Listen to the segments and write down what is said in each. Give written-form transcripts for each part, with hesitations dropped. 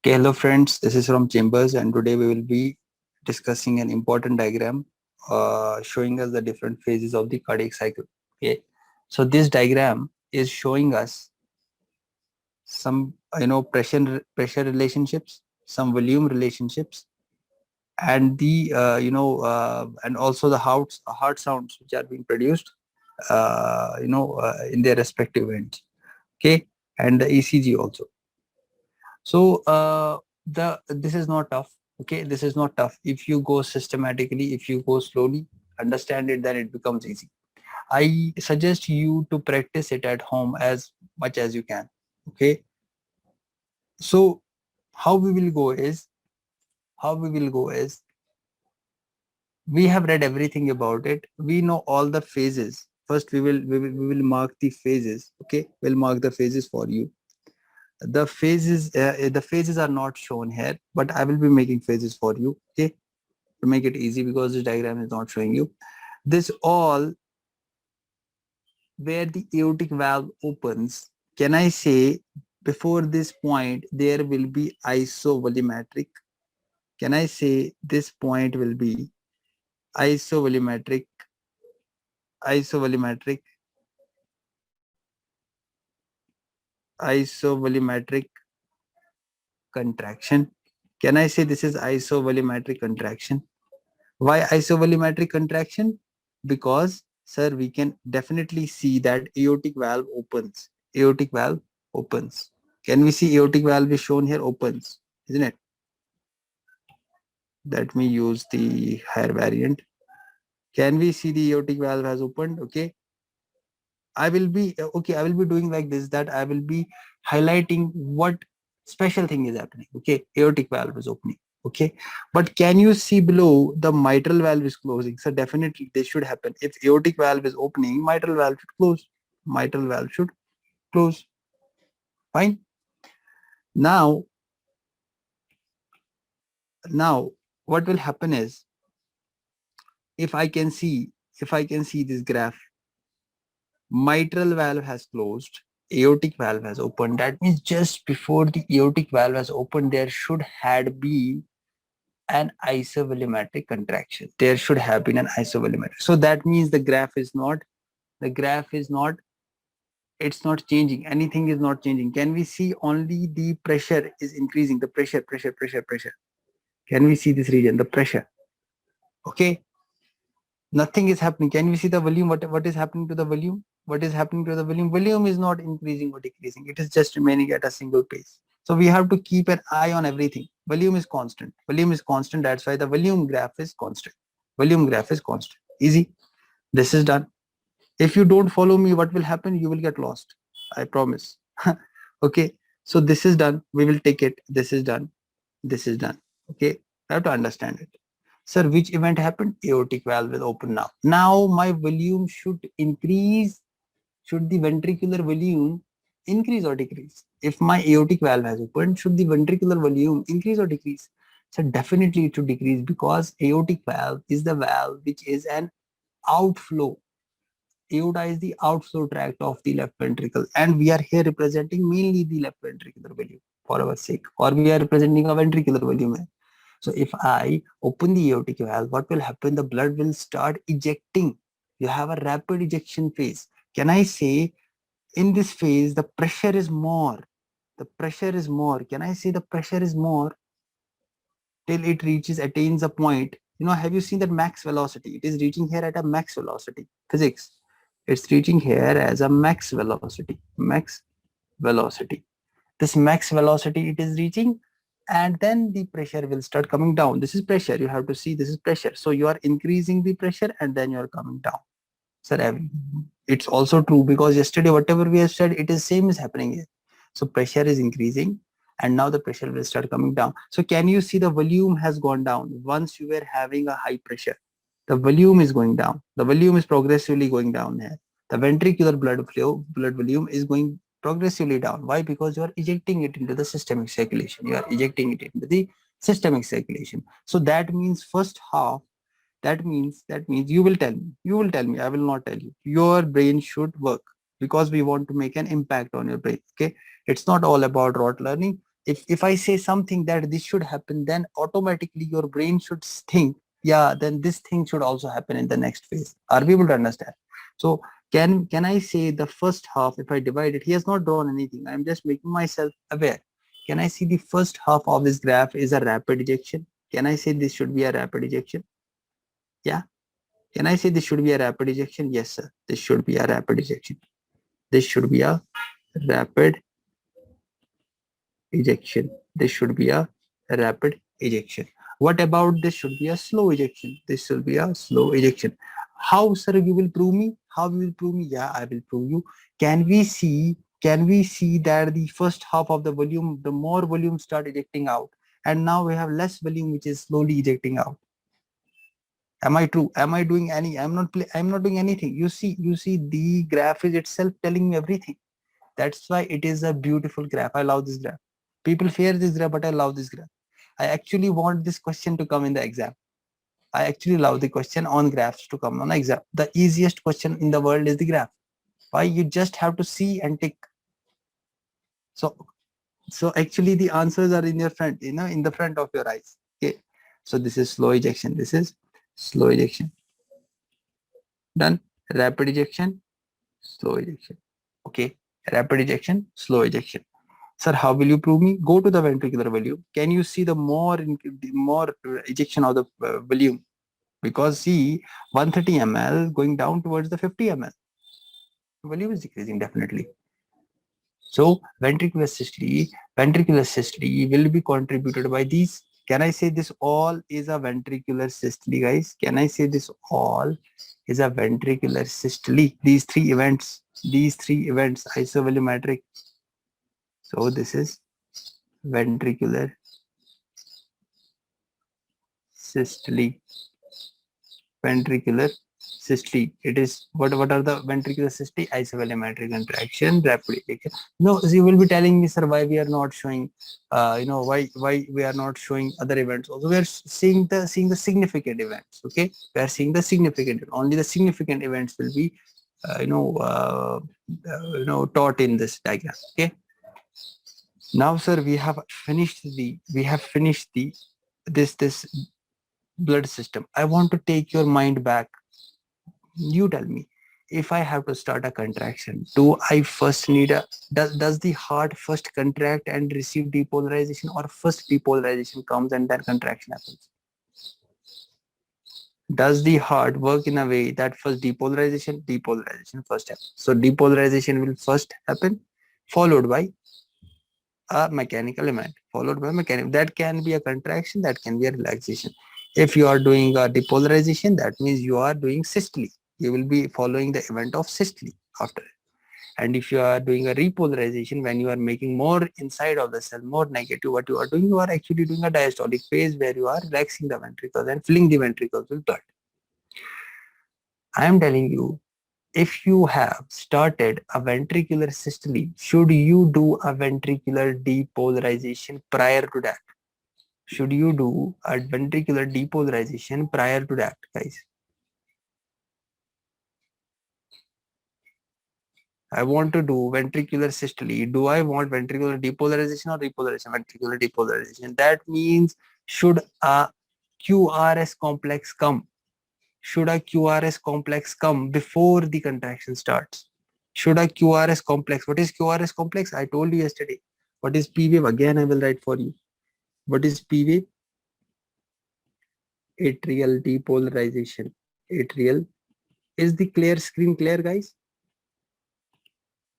Okay, hello friends, this is from Chambers and today we will be discussing an important diagram showing us the different phases of the cardiac cycle. Okay, so this diagram is showing us some pressure relationships, some volume relationships, and the and also the heart sounds which are being produced in their respective ends. Okay, and the ECG also. So the this is not tough. Okay, this is not tough. If you go systematically, if you go slowly, understand it, then it becomes easy. I suggest you to practice it at home as much as you can. Okay. So how we will go is how we will go is we have read everything about it. We know all the phases. First, we will mark the phases. Okay, we'll mark the phases for you. The phases are not shown here, but I will be making phases for you. Okay, to make it easy because this diagram is not showing you this all where the aortic valve opens. Can I say before this point there will be isovolumetric? Can I say this point will be isovolumetric isovolumetric isovolumetric contraction? Can I say this is isovolumetric contraction? Why isovolumetric contraction? Because, sir, we can definitely see that aortic valve opens. Aortic valve opens. Can we see aortic valve is shown here opens, isn't it? Let me use the higher variant. Can we see the aortic valve has opened? Okay. I will be doing like this, that I will be highlighting what special thing is happening. Okay, aortic valve is opening. Okay, but can you see below the mitral valve is closing? So definitely this should happen. If aortic valve is opening, mitral valve should close. Mitral valve should close. Fine. Now what will happen is, if I can see this graph, mitral valve has closed, aortic valve has opened. That means just before the aortic valve has opened, there should had been an isovolumetric contraction. There should have been an isovolumetric. So that means the graph is not, it's not changing. Anything is not changing. Can we see only the pressure is increasing? The pressure. Can we see this region? The pressure. Okay. Nothing is happening. Can we see the volume? What is happening to the volume? What is happening to the volume? Volume is not increasing or decreasing. It is just remaining at a single pace. So we have to keep an eye on everything. Volume is constant. Volume is constant. That's why the volume graph is constant. Volume graph is constant. Easy. This is done. If you don't follow me, what will happen? You will get lost. I promise. Okay. So this is done. We will take it. This is done. This is done. Okay. I have to understand it. Sir, which event happened? Aortic valve will open now. Now my volume should increase. Should the ventricular volume increase or decrease? If my aortic valve has opened, should the ventricular volume increase or decrease? So definitely it should decrease, because aortic valve is the valve which is an outflow. Aorta is the outflow tract of the left ventricle, and we are here representing mainly the left ventricular volume for our sake, or we are representing a ventricular volume. So if I open the aortic valve, what will happen? The blood will start ejecting. You have a rapid ejection phase. Can I say in this phase the pressure is more? The pressure is more. Can I say the pressure is more till it attains a point? Have you seen that max velocity? It is reaching here at a max velocity. Physics. It's reaching here as a max velocity. Max velocity. This max velocity it is reaching, and then the pressure will start coming down. This is pressure. You have to see this is pressure. So you are increasing the pressure and then you are coming down. Sir, it's also true, because yesterday whatever we have said, it is same is happening here. So pressure is increasing and now the pressure will start coming down. So can you see the volume has gone down? Once you were having a high pressure, the volume is going down. The volume is progressively going down here. The ventricular blood volume is going progressively down. Why? Because you are ejecting it into the systemic circulation. You are ejecting it into the systemic circulation. So that means first half, that means you will tell me, I will not tell you. Your brain should work, because we want to make an impact on your brain. Okay, it's not all about rote learning. If I say something that this should happen, then automatically your brain should think, yeah, then this thing should also happen in the next phase. Are we able to understand? So can I say the first half, if I divide it, he has not drawn anything, I'm just making myself aware. Can I see the first half of this graph is a rapid ejection? Can I say this should be a rapid ejection? Yeah. Can I say this should be a rapid ejection? Yes, sir. This should be a rapid ejection. This should be a rapid ejection. This should be a rapid ejection. What about this should be a slow ejection? This should be a slow ejection. How, sir, you will prove me? How you will prove me? Yeah, I will prove you. Can we see that the first half of the volume, the more volume start ejecting out, and now we have less volume which is slowly ejecting out? Am I true? Am I doing any? I'm not doing anything. You see the graph is itself telling me everything. That's why it is a beautiful graph. I love this graph. People fear this graph, but I love this graph. I actually want this question to come in the exam. I actually love the question on graphs to come on exam. The easiest question in the world is the graph. Why? You just have to see and tick. So actually the answers are in your front, in the front of your eyes. Okay. So this is slow ejection. This is slow ejection. Done. Rapid ejection, slow ejection. Okay. Rapid ejection, slow ejection. Sir, how will you prove me? Go to the ventricular volume. Can you see the more ejection of the volume? Because see, 130 ml going down towards the 50 ml. Volume is decreasing definitely. So ventricular systole will be contributed by these. Can I say this all is a ventricular systole, guys? Can I say this all is a ventricular systole? These three events, isovolumetric. So this is ventricular systole. Ventricular systole. It is what are the ventricular systole? Isovolumetric contraction, rapid ejection. No, so you will be telling me, sir, why we are not showing, why we are not showing other events. Also, we are seeing the significant events. Okay, we are seeing the significant. Only the significant events will be, taught in this diagram. Okay. Now, sir, we have finished this blood system. I want to take your mind back. You tell me, if I have to start a contraction, do I first need does the heart first contract and receive depolarization, or first depolarization comes and then contraction happens? Does the heart work in a way that first depolarization first happens? So depolarization will first happen, followed by a mechanical event, followed by mechanical. That can be a contraction, that can be a relaxation. If you are doing a depolarization, that means you are doing systole. You will be following the event of systole after it. And if you are doing a repolarization, when you are making more inside of the cell, more negative, what you are doing, you are actually doing a diastolic phase where you are relaxing the ventricles and filling the ventricles with blood. I am telling you, if you have started a ventricular systole, should you do a ventricular depolarization prior to that? Should you do a ventricular depolarization prior to that, guys? I want to do ventricular systole. Do I want ventricular depolarization or repolarization? Ventricular depolarization. That means, should a QRS complex come? Should a QRS complex come before the contraction starts? Should a QRS complex? What is QRS complex? I told you yesterday. What is P wave? Again, I will write for you. What is P wave? Atrial depolarization. Atrial. Is the screen clear, guys?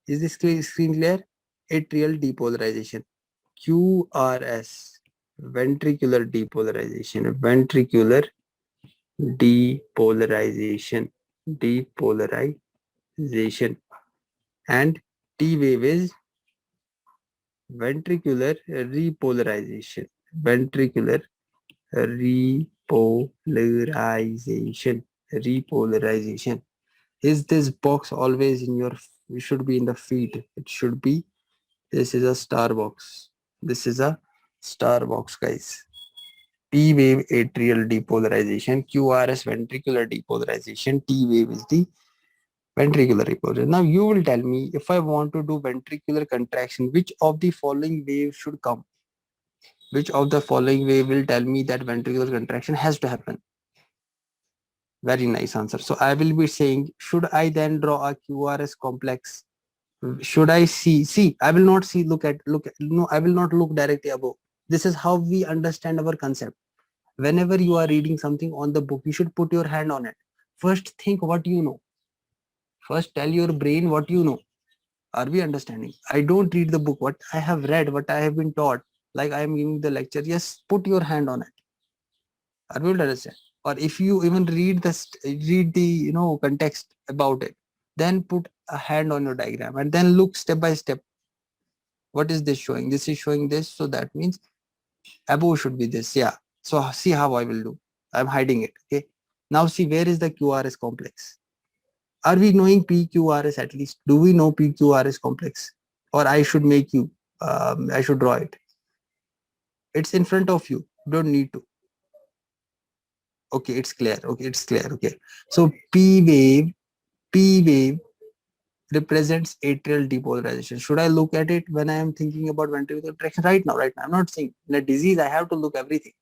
Is this screen clear? Atrial depolarization. QRS. Ventricular depolarization. Ventricular depolarization. Depolarization. And T wave is ventricular repolarization. Ventricular repolarization. Repolarization. Is this box always in your? You should be in the feed. It should be. This is a star box. This is a star box, guys. P wave atrial depolarization. QRS ventricular depolarization. T wave is the ventricular repolarization. Now you will tell me, if I want to do ventricular contraction, which of the following waves should come? Which of the following way will tell me that ventricular contraction has to happen? Very nice answer. So I will be saying, should I then draw a QRS complex? Should I see? I will not see, look at, no, I will not look directly above. This is how we understand our concept. Whenever you are reading something on the book, you should put your hand on it. First think what you know. First tell your brain what you know. Are we understanding? I don't read the book. What I have read, what I have been taught, like I am giving the lecture. Yes, put your hand on it. Are we able to understand? Or if you even read the context about it, then put a hand on your diagram and then look step by step. What is this showing? This is showing this, so that means above should be this. Yeah. So see how I will do. I'm hiding it. Okay. Now see, where is the QRS complex? Are we knowing PQRS at least? Do we know PQRS complex? Or I should make you, I should draw it. It's in front of you. Don't need to. Okay, it's clear. Okay, it's clear. Okay. So P wave represents atrial depolarization. Should I look at it when I am thinking about ventricular contraction? Right now? I'm not saying in a disease I have to look everything.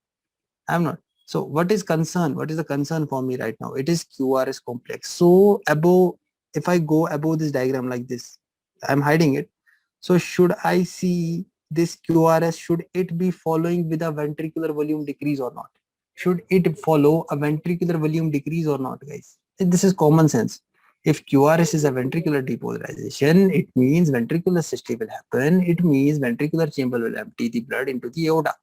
I'm not. So what is concern? What is the concern for me right now? It is QRS complex. So above, if I go above this diagram like this, I'm hiding it. So should I see this QRS? Should it be following with a ventricular volume decrease or not? Should it follow a ventricular volume decrease or not, guys? This is common sense. If QRS is a ventricular depolarization, it means ventricular systole will happen. It means ventricular chamber will empty the blood into the aorta.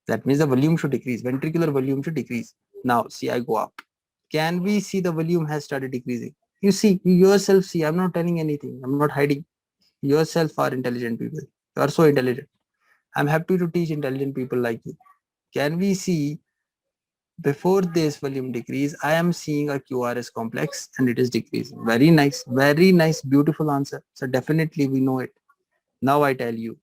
That means the volume should decrease. Ventricular volume should decrease. Now, see, I go up. Can we see the volume has started decreasing? You see, you yourself see, I'm not telling anything. I'm not hiding. Yourself are intelligent people. You are so intelligent. I'm happy to teach intelligent people like you. Can we see before this volume decrease, I am seeing a QRS complex and it is decreasing. Very nice, beautiful answer. So definitely we know it. Now I tell you,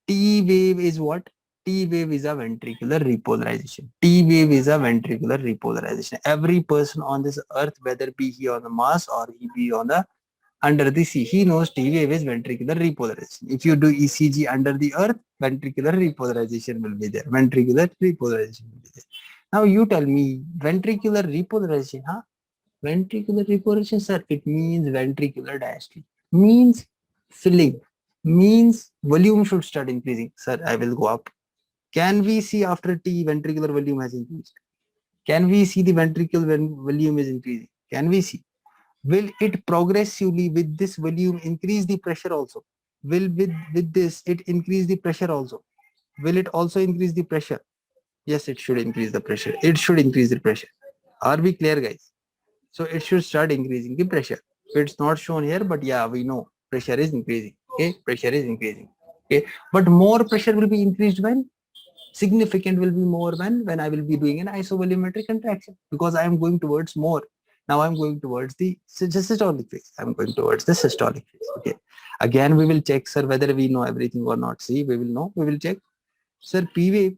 T wave is what? T wave is a ventricular repolarization. T wave is a ventricular repolarization. Every person on this earth, whether be he on the Mars or he be on the under the sea, he knows T wave is ventricular repolarization. If you do ECG under the earth, ventricular repolarization will be there. Ventricular repolarization will be there. Now you tell me, ventricular repolarization, huh? Ventricular repolarization, sir, it means ventricular diastole. Means filling. Means volume should start increasing. Sir, I will go up. Can we see after T ventricular volume has increased? Can we see the ventricular volume is increasing? Can we see? Will it progressively with this volume increase the pressure also? Will with this it increase the pressure also? Will it also increase the pressure? Yes, it should increase the pressure. It should increase the pressure. Are we clear, guys? So it should start increasing the pressure. It's not shown here, but yeah, we know pressure is increasing. Okay, pressure is increasing. Okay, but more pressure will be increased when significant will be more when I will be doing an isovolumetric contraction, because I am going towards more. Now I'm going towards the systolic phase. I'm going towards the systolic phase. Okay. Again, we will check, sir, whether we know everything or not. See, we will know. We will check. Sir, P wave.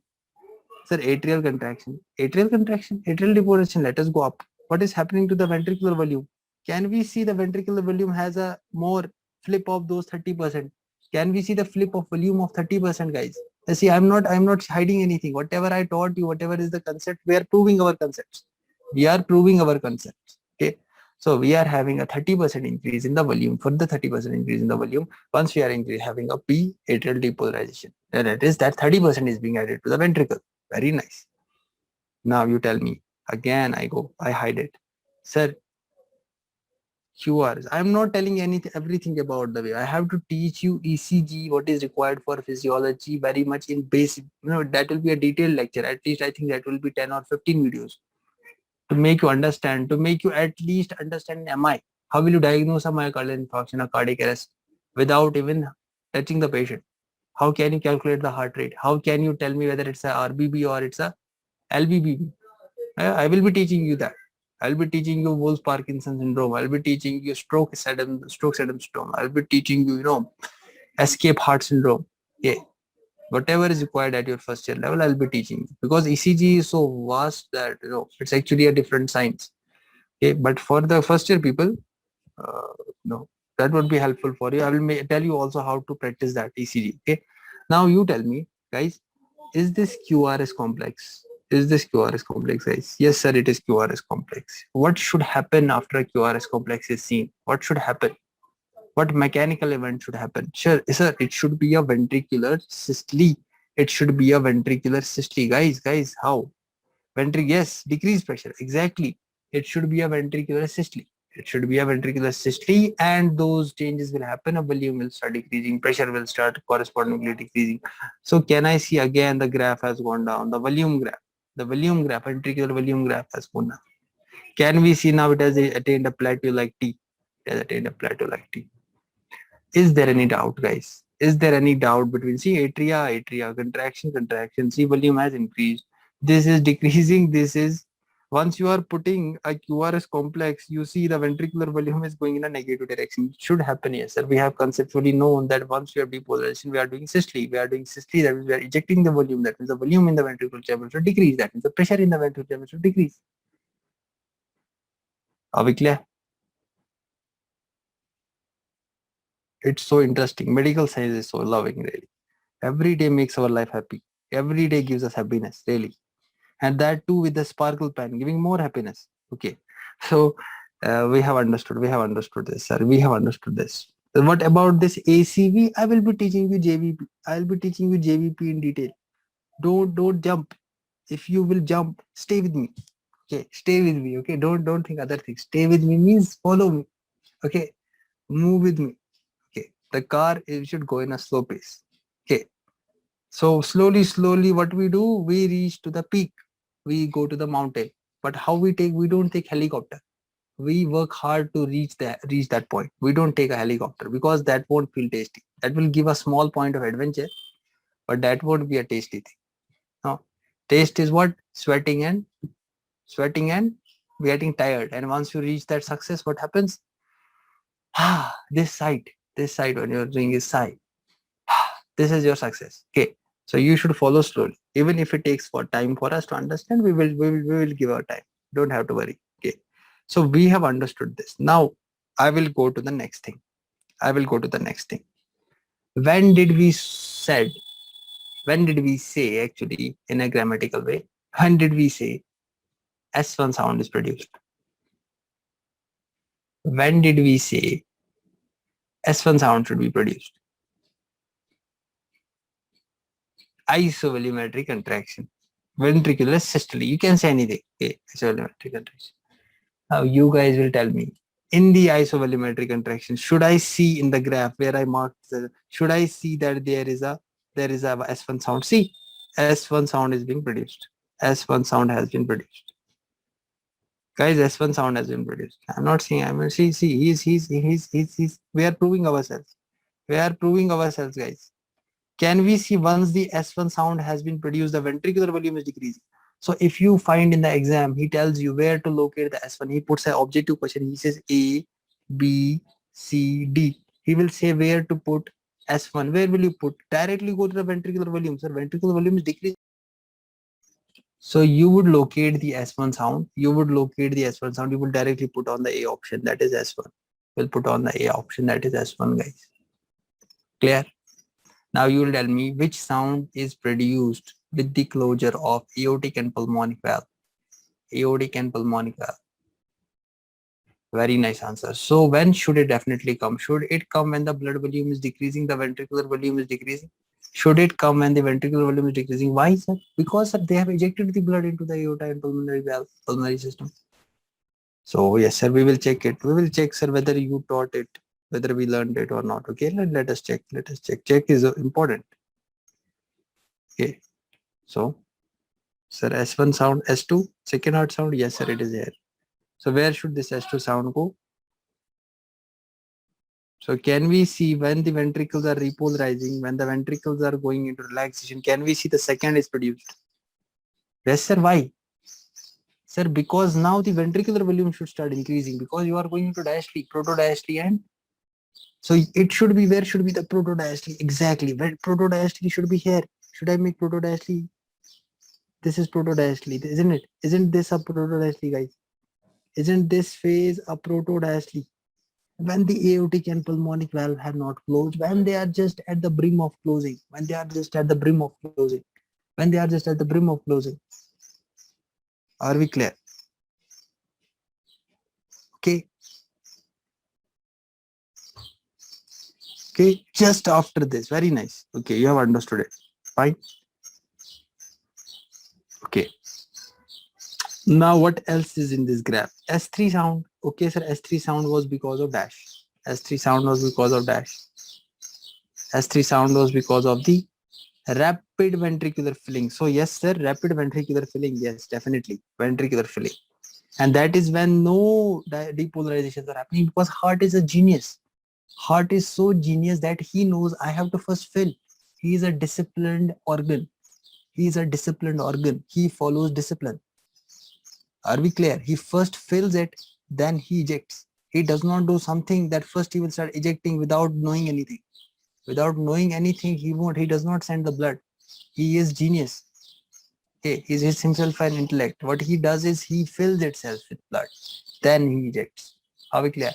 Sir, atrial contraction. Atrial depolarization. Let us go up. What is happening to the ventricular volume? Can we see the ventricular volume has a more flip of those 30%? Can we see the flip of volume of 30%, guys? See, I'm not hiding anything. Whatever I taught you, whatever is the concept, we are proving our concepts. We are proving our concepts. Okay. So we are having a 30% increase in the volume. For the 30% increase in the volume, once we are having a P atrial depolarization, then it is that 30% is being added to the ventricle. Very nice. Now you tell me. Again, I hide it. Sir, QRs. I'm not telling everything about the way. I have to teach you ECG, what is required for physiology, very much in basic. That will be a detailed lecture. At least I think that will be 10 or 15 videos to make you understand, to make you at least understand MI. How will you diagnose a myocardial infarction, a cardiac arrest, without even touching the patient? How can you calculate the heart rate? How can you tell me whether it's a RBB or it's a LBB? I will be teaching you that. I'll be teaching you Wolff-Parkinson syndrome. I'll be teaching you stroke-Adams syndrome. I'll be teaching you, escape heart syndrome. Okay. Whatever is required at your first year level, I'll be teaching you, because ECG is so vast that it's actually a different science. Okay. But for the first year people, uh, no, that would be helpful for you. I will tell you also how to practice that ECG. Okay. Now you tell me, guys, Is this QRS complex? Is this QRS complex, guys? Yes, sir, it is QRS complex. What should happen after a QRS complex is seen? What should happen? What mechanical event should happen? Sure, sir, it should be a ventricular systole. It should be a ventricular systole. Guys, how? Yes, decrease pressure. Exactly. It should be a ventricular systole. It should be a ventricular systole, and those changes will happen. A volume will start decreasing, pressure will start correspondingly decreasing. So can I see again the graph has gone down? The volume graph, ventricular volume graph has gone down. Can we see now it has attained a plateau like T? It has attained a plateau like T. Is there any doubt, guys? Is there any doubt between atria, contraction, see volume has increased. This is decreasing. This is once you are putting a QRS complex, you see the ventricular volume is going in a negative direction. It should happen, yes, sir. We have conceptually known that once you have depolarization, we are doing systole. That means we are ejecting the volume. That means the volume in the ventricular chamber should decrease. That means the pressure in the ventricular chamber should decrease. Are we clear? It's so interesting. Medical science is so loving, really. Every day makes our life happy. Every day gives us happiness, really. And that too with the sparkle pen, giving more happiness. Okay. So we have understood this, sir. We have understood this. What about this ACV? I will be teaching you JVP. I will be teaching you JVP in detail. Don't jump. If you will jump, stay with me. Okay, stay with me. Okay, don't think other things. Stay with me means follow me. Okay, move with me. Okay, the car should go in a slow pace. Okay, so slowly what we do, we reach to the peak, we go to the mountain. But how we don't take helicopter. We work hard to reach that point. We don't take a helicopter because that won't feel tasty. That will give a small point of adventure, but that won't be a tasty thing. No, taste is what? Sweating and getting tired. And once you reach that success, what happens? This side when you're doing is sigh. This is your success. Okay, so you should follow slowly, even if it takes for time for us to understand. We will give our time. Don't have to worry. Okay, so we have understood this. Now I will go to the next thing. When did we say actually in a grammatical way, when did we say S1 sound is produced? When did we say S1 sound should be produced? Isovolumetric contraction, ventricular systole. You can say anything. Okay, isovolumetric contraction. Now you guys will tell me, in the isovolumetric contraction, should I see in the graph where I marked should I see that there is a S1 sound? See, S1 sound is being produced. S1 sound has been produced. Guys, S1 sound has been produced. I'm not saying, he's we are proving ourselves. Guys. Can we see once the S1 sound has been produced, the ventricular volume is decreasing? So if you find in the exam, he tells you where to locate the S1. He puts an objective question. He says A, B, C, D. He will say where to put S1. Where will you put? Directly go to the ventricular volume. Sir, ventricular volume is decreasing. So you would locate the S1 sound. You would directly put on the A option. That is S1. We'll put on the A option. That is S1, guys. Clear? Now you will tell me which sound is produced with the closure of aortic and pulmonic valve. Aortic and pulmonic valve. Very nice answer. So when should it definitely come? Should it come when the blood volume is decreasing, the ventricular volume is decreasing? Should it come when the ventricular volume is decreasing? Why, sir? Because sir, they have ejected the blood into the aorta and pulmonary valve, pulmonary system. So yes, sir, we will check it. We will check, sir, whether you taught it, whether we learned it or not. Okay, let us check. Check is important. Okay, so sir, S1 sound, S2, second heart sound. Yes, sir, it is here. So where should this S2 sound go? So can we see when the ventricles are repolarizing, when the ventricles are going into relaxation, can we see the second is produced? Yes, sir. Why? Sir, because now the ventricular volume should start increasing because you are going into diastole, protodiastole, and so it should be, where should be the protodiastole? Exactly. Where protodiastole should be here. Should I make protodiastole? This is protodiastole, isn't it? Isn't this a protodiastole, guys? Isn't this phase a protodiastole? When the aortic and pulmonic valve have not closed, when they are just at the brim of closing, when they are just at the brim of closing. Are we clear? Okay. Okay, just after this, very nice. Okay, you have understood it. Fine. Okay. Now what else is in this graph? S3 sound. Okay, sir, S3 sound was because of dash. S3 sound was because of dash. S3 sound was because of the rapid ventricular filling. So yes, sir, rapid ventricular filling. Yes, definitely ventricular filling. And that is when no depolarizations are happening, because heart is a genius. Heart is so genius that he knows I have to first fill. He is a disciplined organ. He is a disciplined organ. He follows discipline. Are we clear? He first fills it, then he ejects. He does not do something that first he will start ejecting without knowing anything. Without knowing anything, he won't. He does not send the blood. He is genius. Okay, he is himself an intellect. What he does is he fills itself with blood, then he ejects. Are we clear?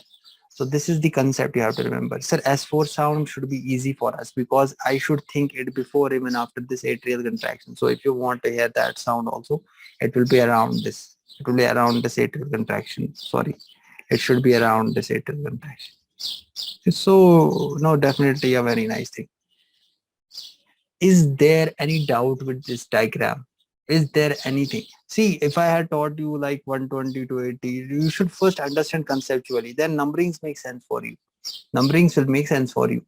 So this is the concept you have to remember. Sir, S4 sound should be easy for us because I should think it before even after this atrial contraction. So if you want to hear that sound also, it will be around this. It will be around this atrial contraction. Sorry, it should be around this atrial contraction. So no, definitely a very nice thing. Is there any doubt with this diagram? Is there anything? See, if I had taught you like 120 to 80, you should first understand conceptually. Then numberings make sense for you. Numberings will make sense for you.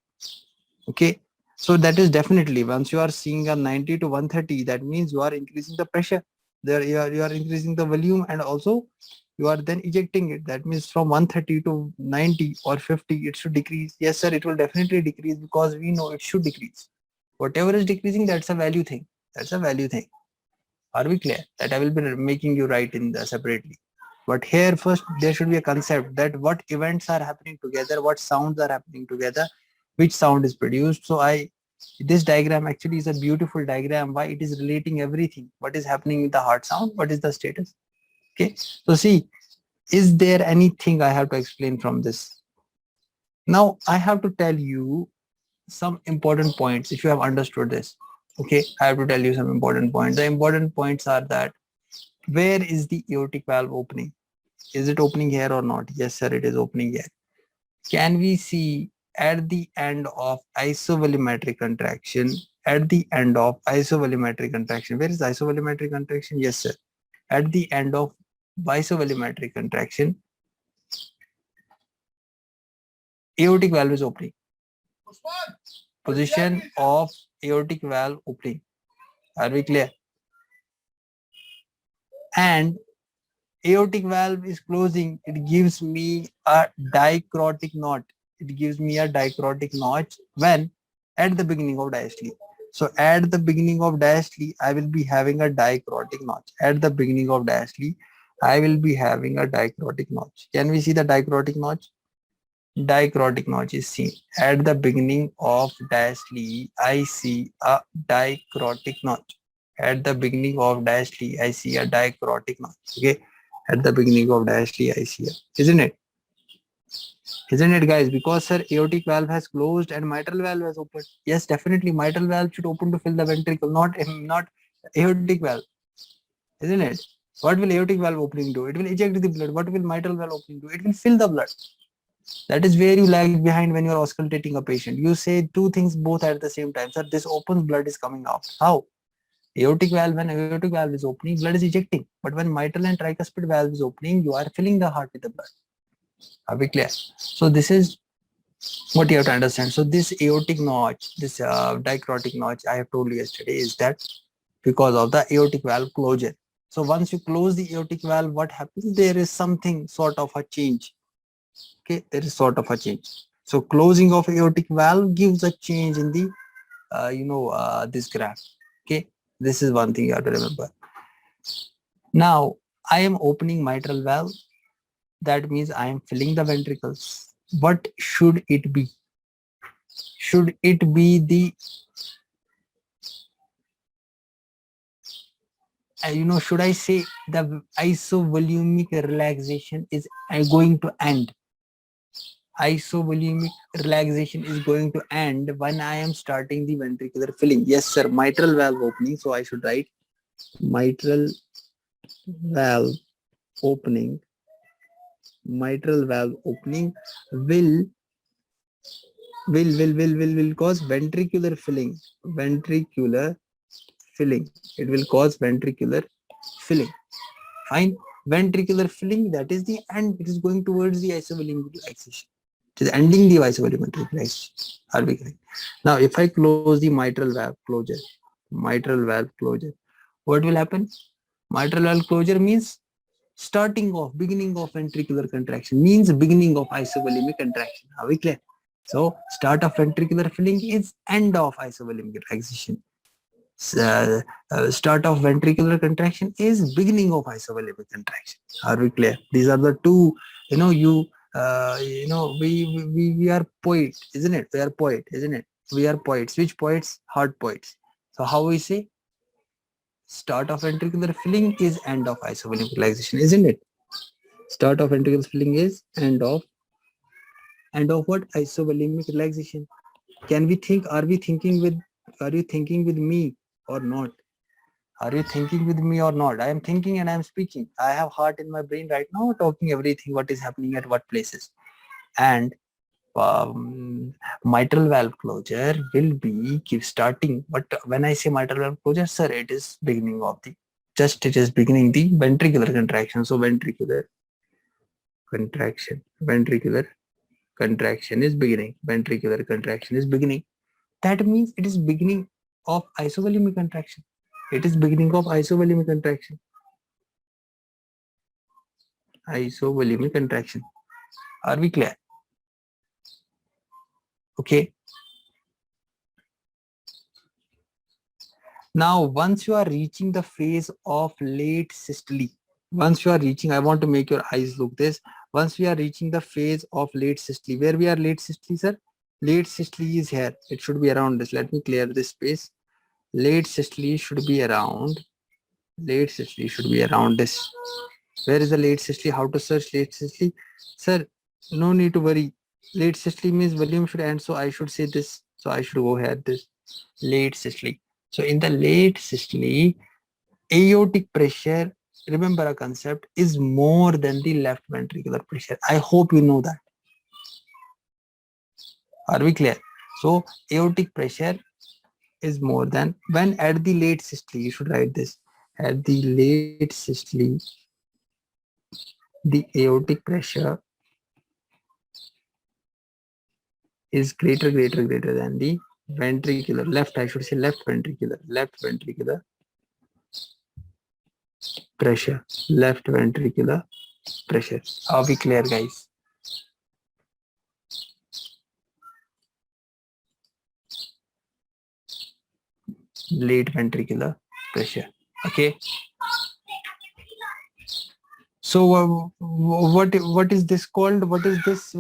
Okay. So that is definitely, once you are seeing a 90 to 130, that means you are increasing the pressure. There you are increasing the volume, and also you are then ejecting it. That means from 130 to 90 or 50, it should decrease. Yes, sir, it will definitely decrease because we know it should decrease. Whatever is decreasing, that's a value thing. That's a value thing. Are we clear? That I will be making you write in the separately. But here first there should be a concept that what events are happening together, what sounds are happening together, which sound is produced. So this diagram actually is a beautiful diagram. Why? It is relating everything. What is happening with the heart sound? What is the status? Okay. So see, is there anything I have to explain from this? Now I have to tell you some important points if you have understood this. Okay, I have to tell you some important points. The important points are that where is the aortic valve opening? Is it opening here or not? Yes, sir, it is opening here. Can we see at the end of isovolumetric contraction? At the end of isovolumetric contraction, where is isovolumetric contraction? Yes, sir. At the end of isovolumetric contraction, aortic valve is opening. Position of aortic valve opening. Are we clear? And aortic valve is closing, it gives me a dicrotic knot. It gives me a dicrotic notch when at the beginning of diastole. So at the beginning of diastole, I will be having a dicrotic notch. At the beginning of diastole, I will be having a dicrotic notch. Can we see the dicrotic notch? Dicrotic notch is seen. At the beginning of diastole, I see a dicrotic notch. At the beginning of diastole, I see a dicrotic notch. Okay. At the beginning of diastole, I see a, isn't it? Isn't it, guys? Because sir, aortic valve has closed and mitral valve has opened. Yes, definitely mitral valve should open to fill the ventricle, not aortic valve. Isn't it? What will aortic valve opening do? It will eject the blood. What will mitral valve opening do? It will fill the blood. That is where you lag behind when you are auscultating a patient. You say two things both at the same time. Sir, this opens, blood is coming out. How? Aortic valve, when aortic valve is opening, blood is ejecting. But when mitral and tricuspid valve is opening, you are filling the heart with the blood. Are we clear? So this is what you have to understand. So this aortic notch, this dicrotic notch I have told you yesterday is that because of the aortic valve closure. So once you close the aortic valve, what happens? There is something sort of a change. Okay, there is sort of a change. So closing of aortic valve gives a change in the this graph. Okay, this is one thing you have to remember. Now I am opening mitral valve. That means I am filling the ventricles. What should it be? Should it be the should I say the isovolumic relaxation is going to end? isovolemic relaxation is going to end when I am starting the ventricular filling. Yes, sir. Mitral valve opening. So I should write mitral valve opening. Mitral valve opening will cause ventricular filling. Ventricular filling. It will cause ventricular filling. Fine. Ventricular filling, that is the end. It is going towards the isovolemic relaxation. It is ending the isovolemic relaxation. Are we correct? Now, if I close the mitral valve closure, what will happen? Mitral valve closure means starting of, beginning of ventricular contraction, means beginning of isovolemic contraction. Are we clear? So, start of ventricular filling is end of isovolemic relaxation. Start of ventricular contraction is beginning of isovolemic contraction. Are we clear? These are the two. We are poets, isn't it? We are poet, isn't it? We are poets. Which poets? Heart poets. So how we say? Start of ventricular filling is end of isovolemic relaxation, isn't it? Start of ventricular filling is end of what? Isovolemic relaxation. Can we think? Are you thinking with me or not? Are you thinking with me or not? I am thinking and I am speaking. I have heart in my brain right now, talking everything what is happening at what places. And mitral valve closure will be keep starting. But when I say mitral valve closure, sir, it is beginning of the it is beginning the ventricular contraction. So ventricular contraction is beginning. Ventricular contraction is beginning. That means it is beginning of isovolemic contraction. It is beginning of isovolemic contraction. Isovolemic contraction. Are we clear? Okay. Now, once you are reaching the phase of late systole, I want to make your eyes look this. Once we are reaching the phase of late systole, where we are late systole, sir? Late systole is here. It should be around this. Let me clear this space. Late systole should be around. Late systole should be around this. Where is the late systole? How to search late systole? Sir, no need to worry. Late systole means volume should end. So I should say this. So I should go here this. Late systole. So in the late systole, aortic pressure, remember a concept, is more than the left ventricular pressure. I hope you know that. Are we clear? So aortic pressure is more than, when at the late systole, you should write this. At the late systole, the aortic pressure is greater than the ventricular left. I should say left ventricular pressure. Left ventricular pressure. Are we clear, guys? Late ventricular pressure. Okay. So what is this called? What is this?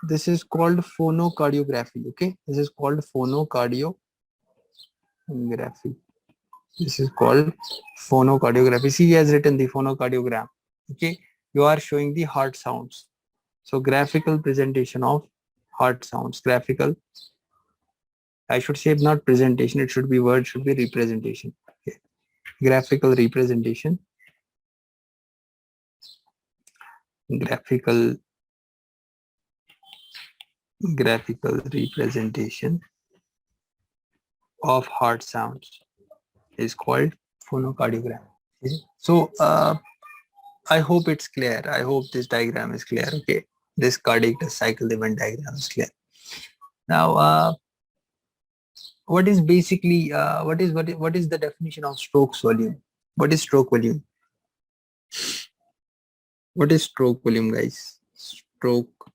This is called phonocardiography. Okay, this is called phonocardiography. This is called phonocardiography. See, he has written the phonocardiogram. Okay, you are showing the heart sounds. So graphical presentation of heart sounds. Graphical. I should say not presentation. It should be word. Should be representation. Okay. Graphical representation. Graphical representation of heart sounds is called phonocardiogram. So I hope it's clear. I hope this diagram is clear. Okay, this cardiac cycle event diagram is clear. Now, what is basically what is the definition of stroke volume? What is stroke volume? What is stroke volume, guys? Stroke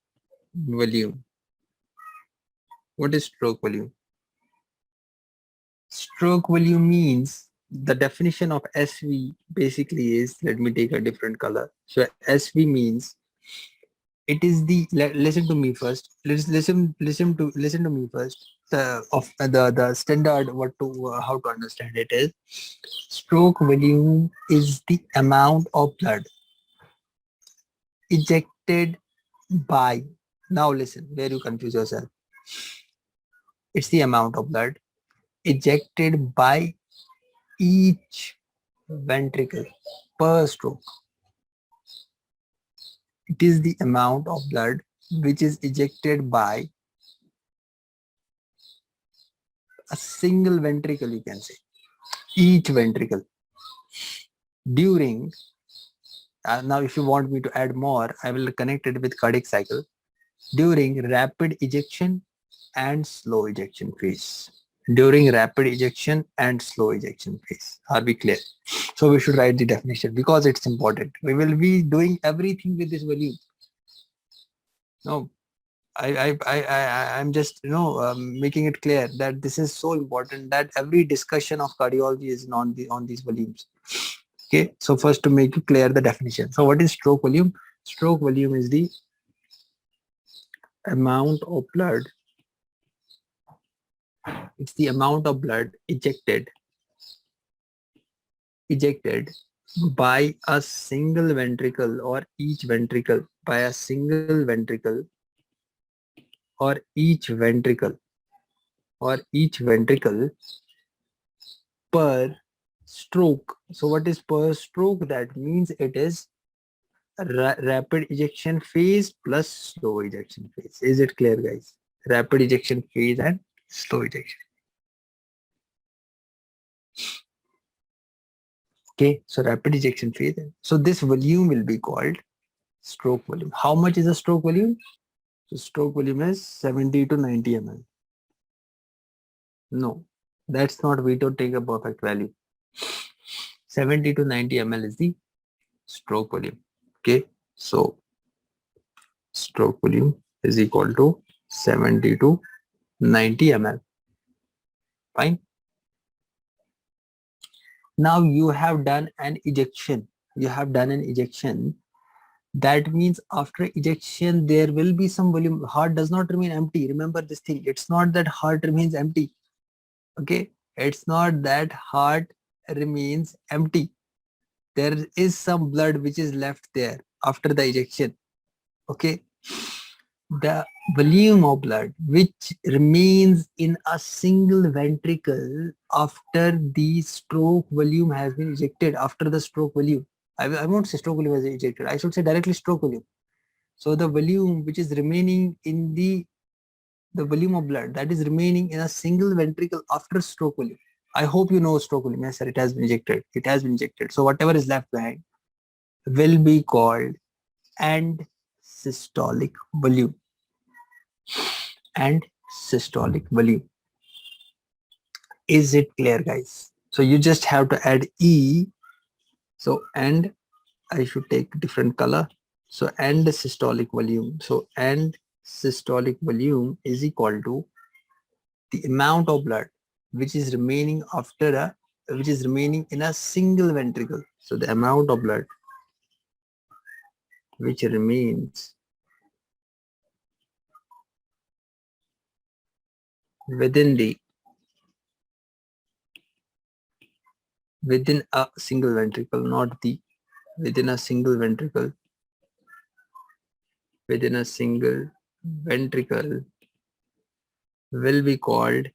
volume. What is stroke volume? Stroke volume means, the definition of SV basically is, let me take a different color. So SV means, it is the, listen to me first. Listen to me first. The standard how to understand it is, stroke volume is the amount of blood ejected ejected by, now listen, where you confuse yourself. It's the amount of blood ejected by each ventricle per stroke. It is the amount of blood which is ejected by a single ventricle, you can say, each ventricle during, now if you want me to add more, I will connect it with cardiac cycle, during rapid ejection and slow ejection phase. During rapid ejection and slow ejection phase. Are we clear? So we should write the definition because it's important. We will be doing everything with this volume. No, I'm just making it clear that this is so important that every discussion of cardiology is on these volumes. Okay, so first to make you clear the definition. So what is stroke volume? Stroke volume is the amount of blood. It's the amount of blood ejected by a single ventricle or each ventricle, by a single ventricle or each ventricle per stroke. So what is per stroke? That means it is rapid ejection phase plus slow ejection phase. Is it clear, guys? Rapid ejection phase and slow ejection. Okay, so rapid ejection phase. So this volume will be called stroke volume. How much is a stroke volume? So stroke volume is 70 to 90 ml. No, that's not, we don't take a perfect value. 70 to 90 ml is the stroke volume. Okay, so stroke volume is equal to 70 to 90 ml. Fine. Now you have done an ejection. That means after ejection, there will be some volume. Heart does not remain empty. Remember this thing. It's not that heart remains empty. Okay. It's not that heart remains empty. There is some blood which is left there after the ejection. Okay. The volume of blood which remains in a single ventricle after the stroke volume has been ejected, after the stroke volume. I won't say stroke volume has been ejected. I should say directly stroke volume. So the volume which is remaining in the volume of blood that is remaining in a single ventricle after stroke volume. I hope you know stroke volume. Yes, sir, it has been ejected. It has been ejected. So whatever is left behind will be called end systolic volume. And systolic volume. Is it clear, guys? So you just have to add E. So and I should take different color. So end systolic volume. So end systolic volume is equal to the amount of blood which is remaining in a single ventricle. So the amount of blood which remains within a single ventricle, not the within a single ventricle, will be called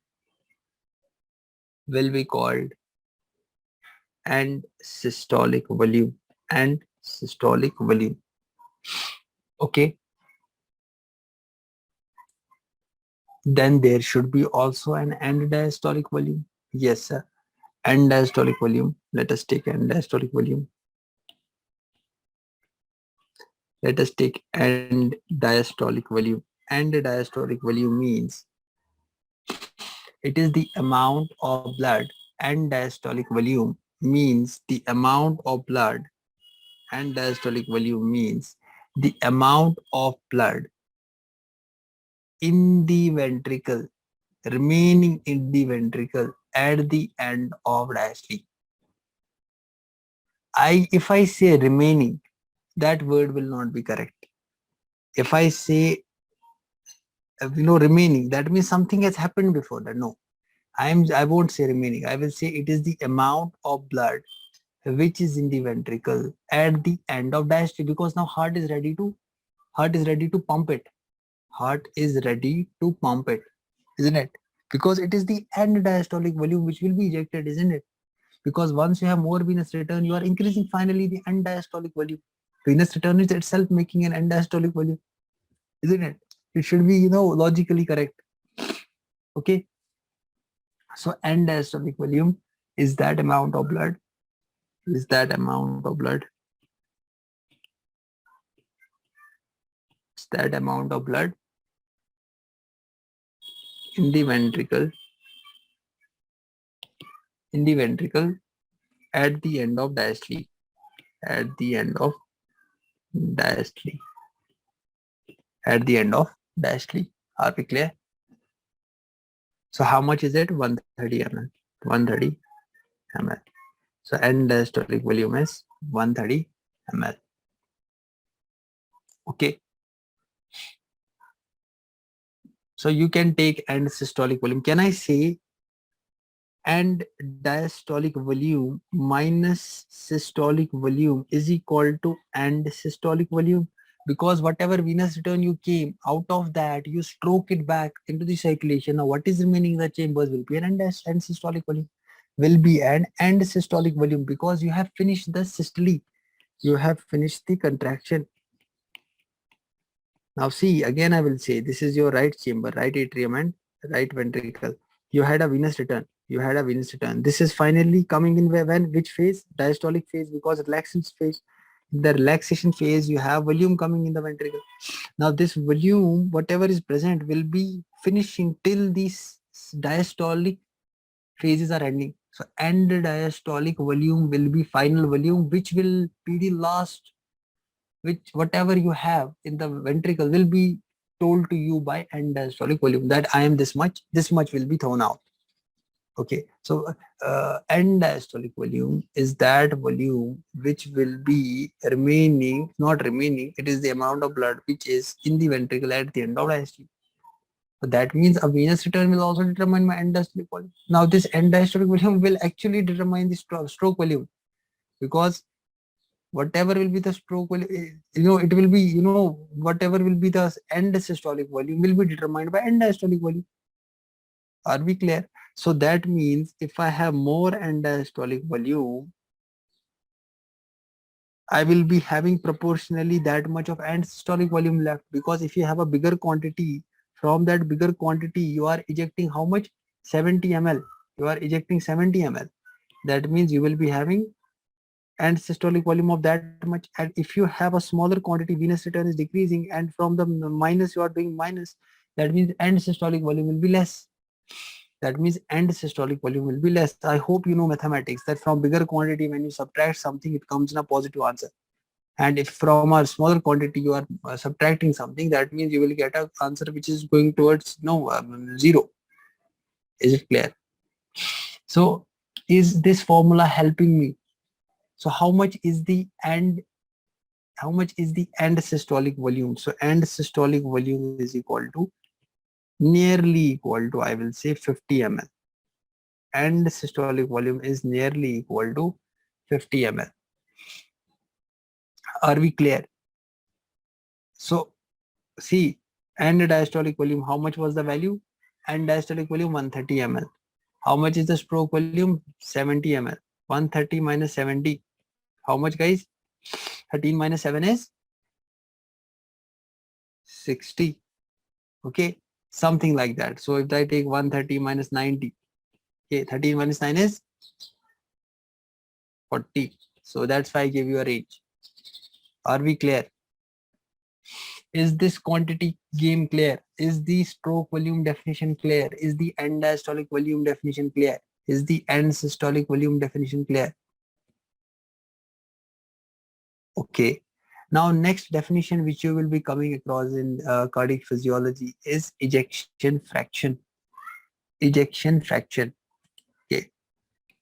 and systolic volume. Okay, then there should be also an end diastolic volume. Yes, sir. End diastolic volume. Let us take end diastolic volume. Let us take end diastolic volume. End diastolic volume means it is the amount of blood. End diastolic volume means the amount of blood. End diastolic volume means the amount of blood in the ventricle, remaining in the ventricle at the end of diastole. If I say remaining, that word will not be correct. If I say remaining, that means something has happened before that. No, I won't say remaining. I will say it is the amount of blood which is in the ventricle at the end of diastole, because now heart is ready to Heart is ready to pump it. Heart is ready to pump it, isn't it? Because it is the end diastolic volume which will be ejected, isn't it? Because once you have more venous return, you are increasing finally the end diastolic volume. Venous return is itself making an end diastolic volume, isn't it? It should be, logically correct. Okay. So end diastolic volume is that amount of blood, is that amount of blood, it's that amount of blood in the ventricle, at the end of diastole, at the end of diastole, at the end of diastole. Are we clear? So how much is it? 130 ml. 130 ml. So end diastolic volume is 130 ml. Okay. So you can take end systolic volume. Can I say end diastolic volume minus systolic volume is equal to end systolic volume? Because whatever venous return you came out of that, you stroke it back into the circulation. Now what is remaining in the chambers will be an end systolic volume, will be an end systolic volume, because you have finished the systole, you have finished the contraction. Now see, again I will say, this is your right chamber, right atrium and right ventricle. You had a venous return. You had a venous return. This is finally coming in when which phase? Diastolic phase, because relaxation phase. In the relaxation phase, you have volume coming in the ventricle. Now this volume, whatever is present, will be finishing till these diastolic phases are ending. So end diastolic volume will be final volume, which will be the last, which whatever you have in the ventricle will be told to you by end diastolic volume, that I am this much will be thrown out. Okay, so end diastolic volume is that volume which will be remaining, not remaining, it is the amount of blood which is in the ventricle at the end of diastole. So that means a venous return will also determine my end diastolic volume. Now this end diastolic volume will actually determine the stroke volume, because whatever will be the stroke volume, it will be, whatever will be the end systolic volume will be determined by end diastolic volume. Are we clear? So that means if I have more end diastolic volume, I will be having proportionally that much of end systolic volume left, because if you have a bigger quantity, from that bigger quantity you are ejecting how much? 70 ml. You are ejecting 70 ml. That means you will be having and systolic volume of that much. And if you have a smaller quantity, venous return is decreasing, and from the minus you are doing minus, that means end systolic volume will be less. That means end systolic volume will be less. I hope you know mathematics, that from bigger quantity, when you subtract something, it comes in a positive answer. And if from a smaller quantity you are subtracting something, that means you will get an answer which is going towards zero. Is it clear? So is this formula helping me? So how much is the end systolic volume? So end systolic volume is equal to, nearly equal to, I will say 50 ml. End systolic volume is nearly equal to 50 ml. Are we clear? So see, end diastolic volume, how much was the value? End diastolic volume 130 ml. How much is the stroke volume? 70 ml. 130 minus 70. How much, guys? 13 minus 7 is 60. Okay, something like that. So if I take 130 minus 90, okay, 13 minus 9 is 40. So that's why I gave you a range. Are we clear? Is this quantity game clear? Is the stroke volume definition clear? Is the end diastolic volume definition clear? Is the end systolic volume definition clear? Okay. Now next definition which you will be coming across in cardiac physiology is ejection fraction. Ejection fraction. Okay.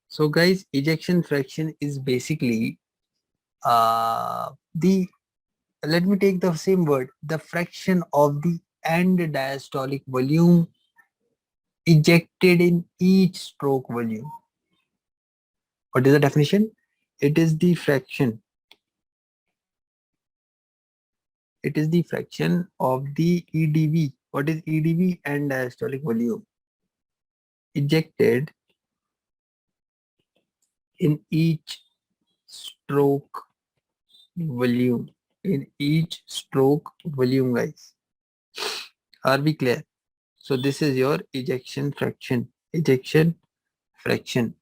So guys, ejection fraction is basically the, let me take the same word, the fraction of the end diastolic volume ejected in each stroke volume. What is the definition? It is the fraction It is the fraction of the EDV. What is EDV? End diastolic volume ejected in each stroke volume. In each stroke volume, guys. Are we clear? So this is your ejection fraction. Ejection fraction.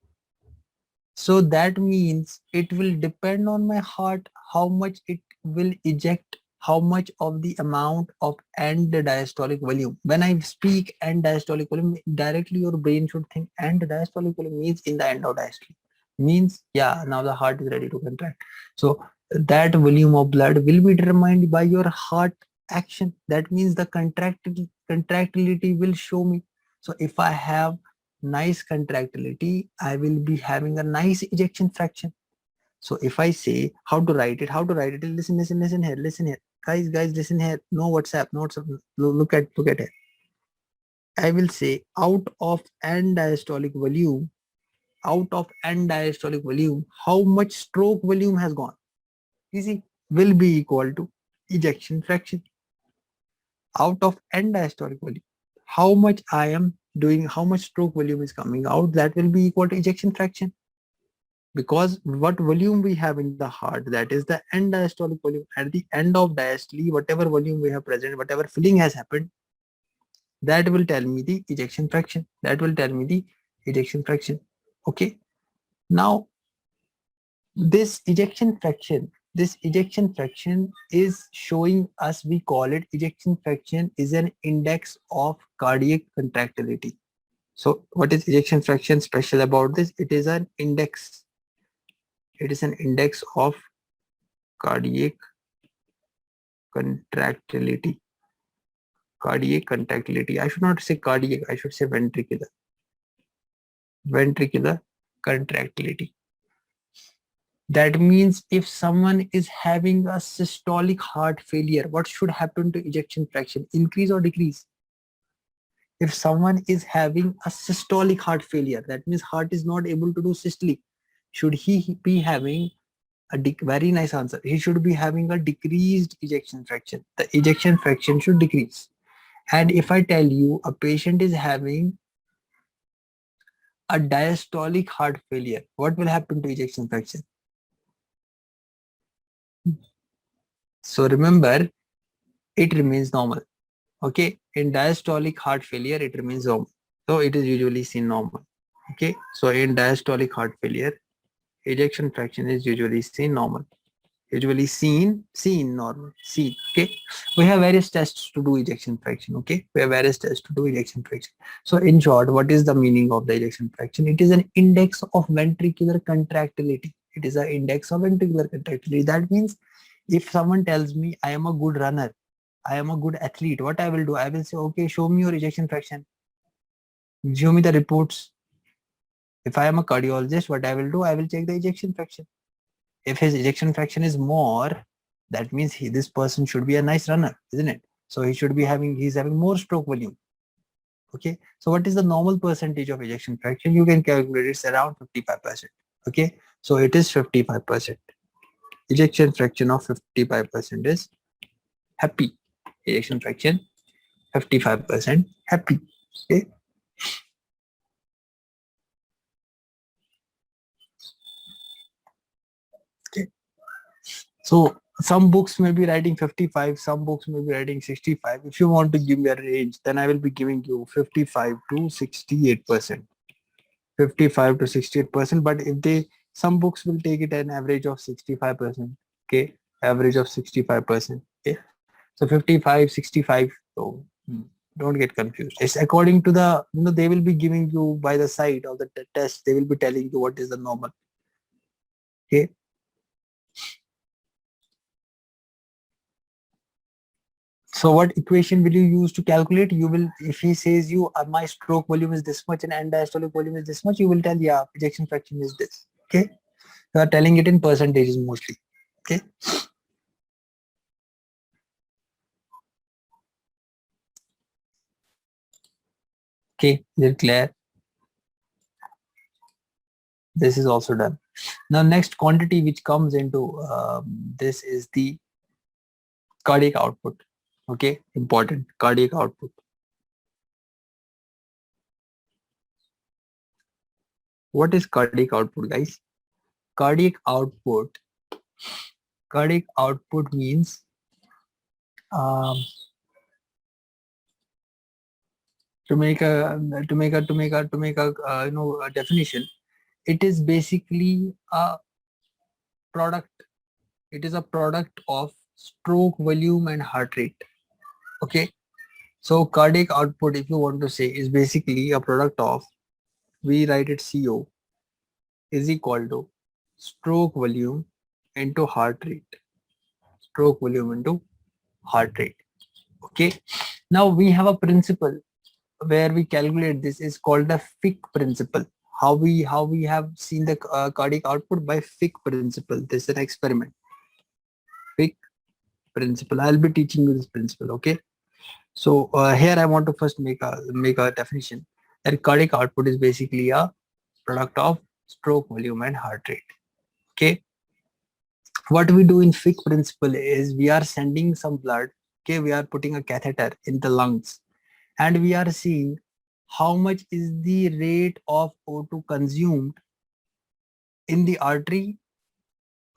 So that means it will depend on my heart how much it will eject, how much of the amount of end diastolic volume. When I speak end diastolic volume, directly your brain should think end diastolic volume means in the end of diastole. Means, yeah, now the heart is ready to contract. So that volume of blood will be determined by your heart action. That means the contractility will show me. So if I have nice contractility, I will be having a nice ejection fraction. So if I say how to write it, listen here, guys, listen here. No WhatsApp, no WhatsApp. Look at it. I will say out of end diastolic volume, how much stroke volume has gone? Easy, will be equal to ejection fraction. Out of end diastolic volume, how much I am doing, how much stroke volume is coming out, that will be equal to ejection fraction. Because what volume we have in the heart, that is the end diastolic volume. At the end of diastole, whatever volume we have present, whatever filling has happened, that will tell me the ejection fraction. Okay. Now this ejection fraction is showing us, we call it ejection fraction is an index of cardiac contractility. So what is ejection fraction special about this? It is an index. It is an index of cardiac contractility. I should not say cardiac, I should say ventricular contractility. That means if someone is having a systolic heart failure, what should happen to ejection fraction? Increase or decrease? If someone is having a systolic heart failure, that means heart is not able to do systolic, should he be having very nice answer. He should be having a decreased ejection fraction. The ejection fraction should decrease. And if I tell you a patient is having a diastolic heart failure, what will happen to ejection fraction? So remember, it remains normal. Okay, in diastolic heart failure, it remains normal. So it is usually seen normal. Okay, so in diastolic heart failure, ejection fraction is usually seen normal. Normal. Okay, we have various tests to do ejection fraction. Okay, we have various tests to do ejection fraction. So in short, what is the meaning of the ejection fraction? It is an index of ventricular contractility. That means if someone tells me I am a good runner, I am a good athlete, what I will do? I will say, okay, show me your ejection fraction. Show me the reports. If I am a cardiologist, what I will do? I will check the ejection fraction. If his ejection fraction is more, that means this person should be a nice runner, isn't it? So he's having more stroke volume. Okay. So what is the normal percentage of ejection fraction? You can calculate it's around 55%. Okay. So it is 55%. Ejection fraction of 55% is happy. Ejection fraction 55% happy. Okay. So some books may be writing 55, some books may be writing 65. If you want to give me a range, then I will be giving you 55 to 68%. 55 to 68%. But if some books will take it an average of 65%. Okay, average of 65%. Okay, so 55, 65. So don't get confused. It's according to the, they will be giving you by the side of the test. They will be telling you what is the normal. Okay. So what equation will you use to calculate? You will, if he says you, my stroke volume is this much and end diastolic volume is this much, you will tell, yeah, ejection fraction is this. Okay. You are telling it in percentages mostly. Okay. Okay. Is it clear? This is also done. Now next quantity which comes into this is the cardiac output. Okay, important, cardiac output. What is cardiac output, guys? Cardiac output means um, to make a a definition, it is basically a product. It is a product of stroke volume and heart rate. Okay, so cardiac output, if you want to say, is basically a product of, we write it CO is equal to stroke volume into heart rate. Stroke volume into heart rate. Okay, now we have a principle where we calculate this, is called the Fick principle. How we have seen the cardiac output by Fick principle. This is an experiment. Fick principle. I'll be teaching you this principle. Okay, so here I want to first make a definition that cardiac output is basically a product of stroke volume and heart rate. Okay, what we do in Fick principle is we are sending some blood. Okay, we are putting a catheter in the lungs, and we are seeing how much is the rate of O2 consumed in the artery.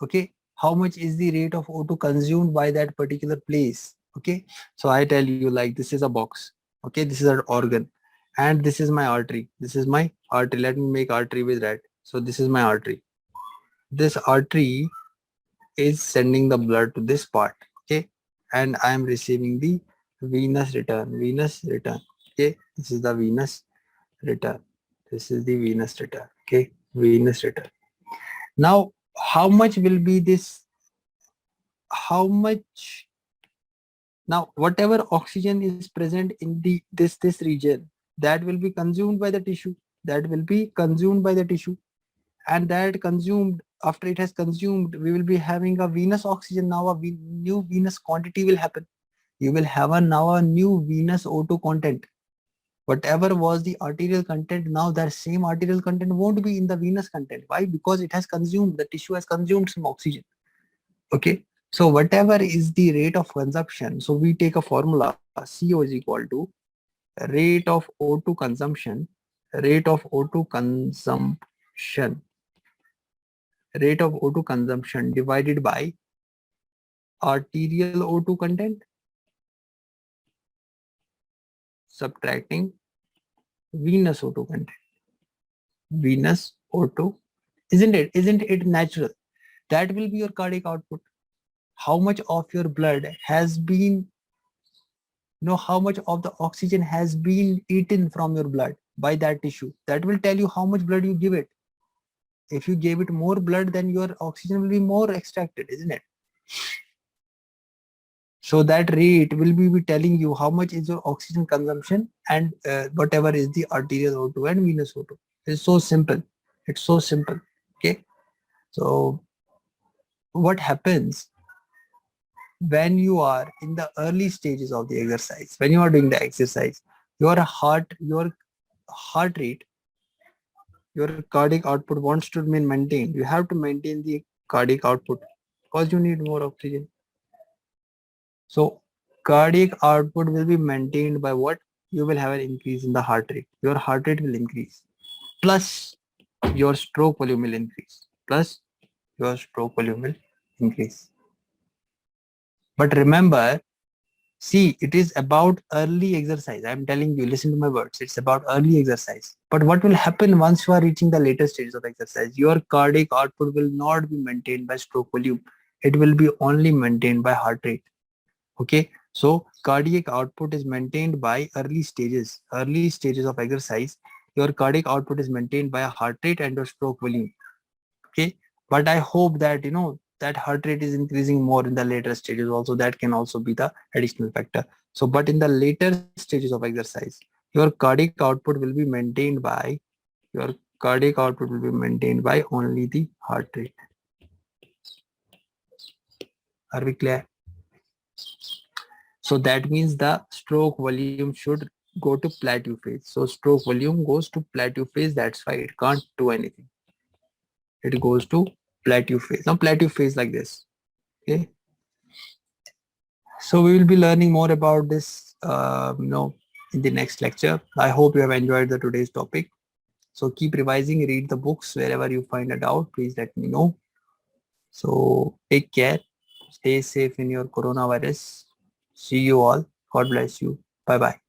Okay, how much is the rate of O2 consumed by that particular place. Okay, so I tell you, like, this is a box. Okay, this is an organ, and this is my artery. This is my artery. Let me make artery with red. So this is my artery. This artery is sending the blood to this part. Okay, and I am receiving the venous return. Okay, this is the venous return. This is the venous return. Okay, venous return. Now, how much will be this? How much? Now, whatever oxygen is present in this region, that will be consumed by the tissue. That will be consumed by the tissue, and that consumed, after it has consumed, we will be having a venous oxygen. Now a new venous quantity will happen. You will have now a new venous O2 content. Whatever was the arterial content, now that same arterial content won't be in the venous content. Why? Because it has consumed, the tissue has consumed some oxygen. Okay, so whatever is the rate of consumption, so we take a formula, CO is equal to rate of O2 consumption, rate of O2 consumption divided by arterial O2 content subtracting venous O2 content. Venous O2, isn't it natural? That will be your cardiac output. How much of your blood has been, how much of the oxygen has been eaten from your blood by that tissue. That will tell you how much blood you give it. If you gave it more blood, then your oxygen will be more extracted, isn't it? So that rate will be telling you how much is your oxygen consumption, and whatever is the arterial O2 and venous O2. It's so simple. It's so simple. Okay. So what happens when you are in the early stages of the exercise, when you are doing the exercise, your heart rate, your cardiac output wants to remain maintained. You have to maintain the cardiac output because you need more oxygen. So cardiac output will be maintained by what? You will have an increase in the heart rate. Your heart rate will increase. Plus your stroke volume will increase. But remember, see, it is about early exercise. I'm telling you, listen to my words. It's about early exercise. But what will happen once you are reaching the later stages of exercise? Your cardiac output will not be maintained by stroke volume. It will be only maintained by heart rate. Okay, so cardiac output is maintained by early stages of exercise. Your cardiac output is maintained by a heart rate and your stroke volume. Okay, but I hope that that heart rate is increasing more in the later stages also. That can also be the additional factor. So, but in the later stages of exercise, your cardiac output will be maintained by only the heart rate. Are we clear? So that means the stroke volume should go to plateau phase. So stroke volume goes to plateau phase. That's why it can't do anything. It goes to plateau phase. Now plateau phase like this. Okay. So we will be learning more about this, in the next lecture. I hope you have enjoyed the today's topic. So keep revising, read the books wherever you find a doubt. Please let me know. So take care. Stay safe in your coronavirus. See you all. God bless you. Bye bye.